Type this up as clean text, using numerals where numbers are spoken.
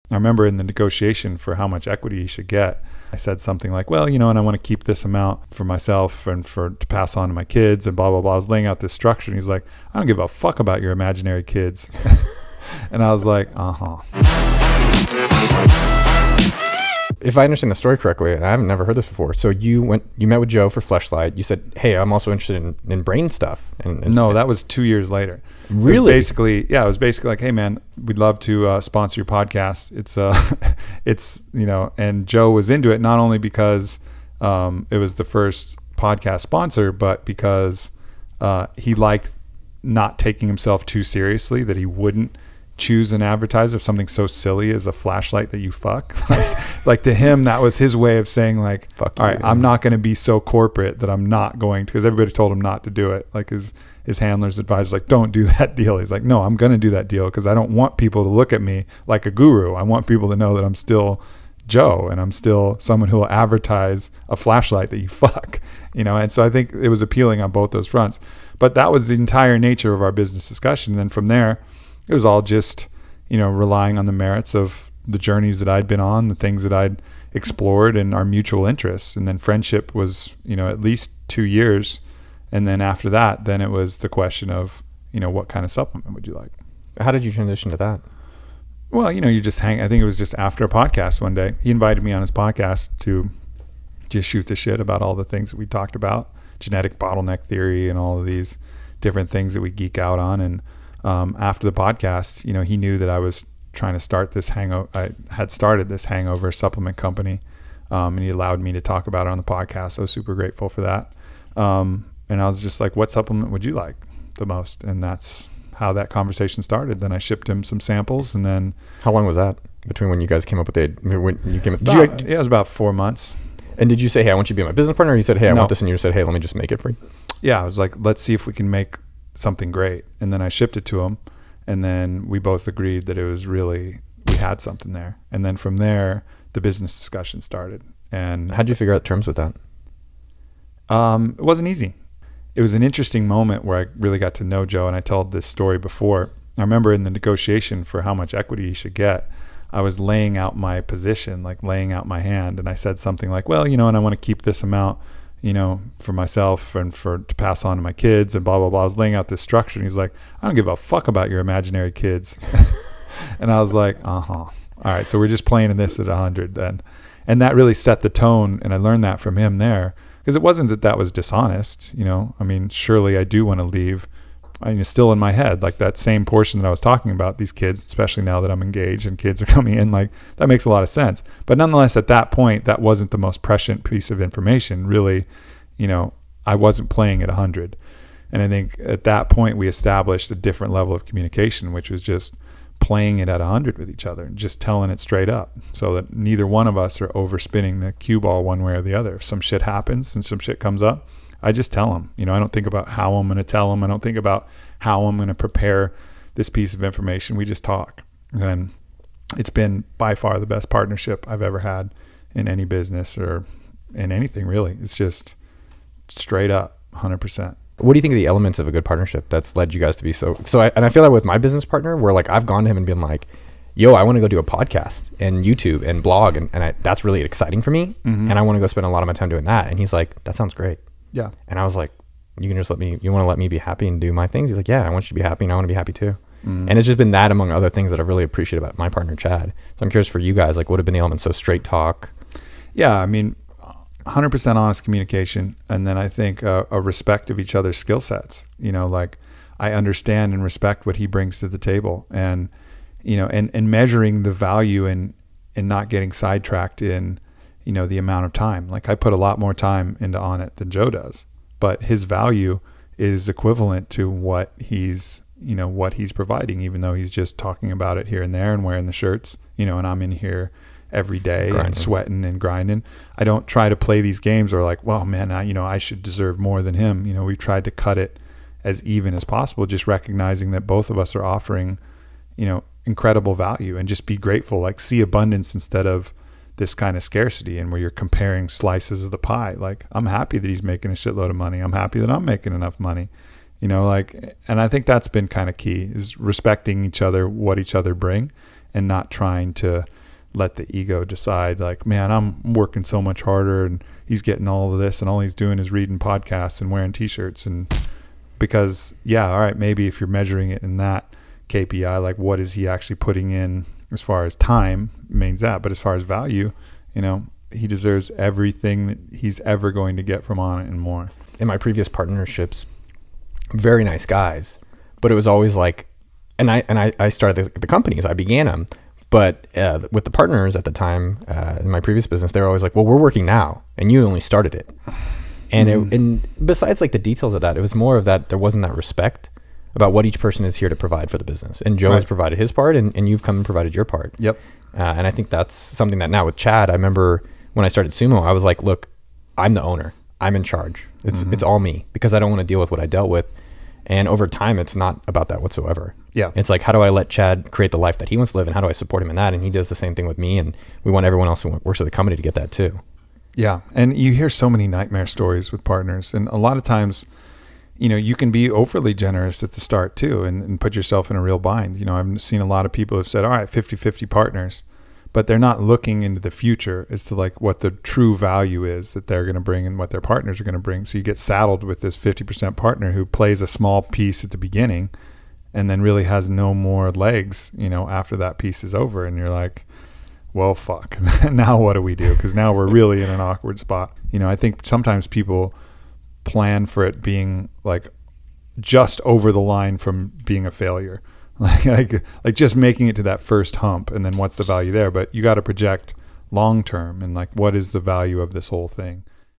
I remember in the negotiation for how much equity he should get, I said something like, well, and I want to keep this amount for myself and to pass on to my kids and blah, blah, blah. I was laying out this structure and he's like, I don't give a fuck about your imaginary kids. And I was like, If I understand the story correctly, and I've never heard this before, so you met with Joe for Fleshlight. You said, hey, I'm also interested in brain stuff. No, that was 2 years later. Really? It was basically like, hey man, we'd love to sponsor your podcast. It's and Joe was into it, not only because it was the first podcast sponsor, but because he liked not taking himself too seriously, that he wouldn't choose an advertiser of something so silly as a flashlight that you fuck. Like to him, that was his way of saying like, fuck all right, I'm not going to be so corporate that I'm not going to, because everybody told him not to do it. Like his handlers advised, like, don't do that deal. He's like, no, I'm going to do that deal because I don't want people to look at me like a guru. I want people to know that I'm still Joe and I'm still someone who will advertise a flashlight that you fuck, And so I think it was appealing on both those fronts. But that was the entire nature of our business discussion. And then from there, it was all just, relying on the merits of the journeys that I'd been on, the things that I'd explored, and our mutual interests. And then friendship was, at least 2 years. And then after that, then it was the question of, what kind of supplement would you like? How did you transition to that? Well, you just hang. I think it was just after a podcast one day. He invited me on his podcast to just shoot the shit about all the things that we talked about, genetic bottleneck theory and all of these different things that we geek out on. And after the podcast, he knew that I was trying to start this hangover. I had started this hangover supplement company, and he allowed me to talk about it on the podcast. I was super grateful for that. And I was just like, what supplement would you like the most? And that's how that conversation started. Then I shipped him some samples, and then. How long was that between when you guys came up with when you came? It was about 4 months. And did you say, hey, I want you to be my business partner? Or you said, hey, I want this, and you said, hey, let me just make it for you? Yeah, I was like, let's see if we can make something great. And then I shipped it to him, and then we both agreed that we had something there. And then from there, the business discussion started. And how'd you figure out terms with that? It wasn't easy. It was an interesting moment where I really got to know Joe, and I told this story before. I remember in the negotiation for how much equity he should get, I was laying out my position, like laying out my hand, and I said something like, well, and I want to keep this amount, for myself and to pass on to my kids and blah, blah, blah. I was laying out this structure, and he's like, I don't give a fuck about your imaginary kids. And I was like, all right, so we're just playing in this at 100 then. And that really set the tone, and I learned that from him there, because it wasn't that was dishonest, I mean, surely I do want to leave. Still in my head, like that same portion that I was talking about, these kids, especially now that I'm engaged and kids are coming in, like that makes a lot of sense. But nonetheless, at that point, that wasn't the most prescient piece of information. Really, I wasn't playing at 100. And I think at that point, we established a different level of communication, which was just playing it at 100 with each other and just telling it straight up, so that neither one of us are overspinning the cue ball one way or the other. If some shit happens and some shit comes up, I just tell them, I don't think about how I'm going to tell them. I don't think about how I'm going to prepare this piece of information. We just talk. And it's been by far the best partnership I've ever had in any business or in anything really. It's just straight up 100%. What do you think of the elements of a good partnership that's led you guys to be so I feel that with my business partner, where like I've gone to him and been like, yo, I want to go do a podcast and YouTube and blog. And that's really exciting for me. Mm-hmm. And I want to go spend a lot of my time doing that. And he's like, that sounds great. Yeah. And I was like, you want to let me be happy and do my things? He's like, yeah, I want you to be happy and I want to be happy too. Mm. And it's just been that among other things that I really appreciate about my partner, Chad. So I'm curious for you guys, like what have been the elements? So straight talk. Yeah. I mean, 100% honest communication. And then I think a respect of each other's skill sets, like I understand and respect what he brings to the table, and, and measuring the value in not getting sidetracked in, the amount of time. Like I put a lot more time into Onnit than Joe does, but his value is equivalent to what he's providing, even though he's just talking about it here and there and wearing the shirts, and I'm in here every day grinding and sweating and grinding. I don't try to play these games or like, well, man, I should deserve more than him. We've tried to cut it as even as possible, just recognizing that both of us are offering, incredible value, and just be grateful, like see abundance instead of this kind of scarcity, and where you're comparing slices of the pie. Like I'm happy that he's making a shitload of money. I'm happy that I'm making enough money, and I think that's been kind of key, is respecting each other, what each other bring, and not trying to, let the ego decide, like, man, I'm working so much harder and he's getting all of this and all he's doing is reading podcasts and wearing t-shirts. And because, yeah, all right, maybe if you're measuring it in that KPI, like what is he actually putting in as far as time means that, but as far as value, you know, he deserves everything that he's ever going to get from Onnit and more. In my previous partnerships, very nice guys, but it was always like, and I started the companies, I began them, but with the partners at the time in my previous business, they were always like, well, we're working now and you only started it. And and besides like the details of that, it was more of that there wasn't that respect about what each person is here to provide for the business. And Joe has provided his part and you've come and provided your part. Yep. And I think that's something that now with Chad, I remember when I started Sumo, I was like, look, I'm the owner. I'm in charge. It's all me, because I don't want to deal with what I dealt with. And over time, it's not about that whatsoever. Yeah. It's like, how do I let Chad create the life that he wants to live, and how do I support him in that? And he does the same thing with me, and we want everyone else who works at the company to get that too. Yeah. And you hear so many nightmare stories with partners. And a lot of times, you know, you can be overly generous at the start too and put yourself in a real bind. You know, I've seen a lot of people have said, all right, 50-50 partners, but they're not looking into the future as to like what the true value is that they're going to bring and what their partners are going to bring. So you get saddled with this 50% partner who plays a small piece at the beginning and then really has no more legs, you know, after that piece is over. And you're like, well, fuck, now what do we do? Because now we're really in an awkward spot. You know, I think sometimes people plan for it being like just over the line from being a failure. like just making it to that first hump, and then what's the value there? But you got to project long term and like what is the value of this whole thing.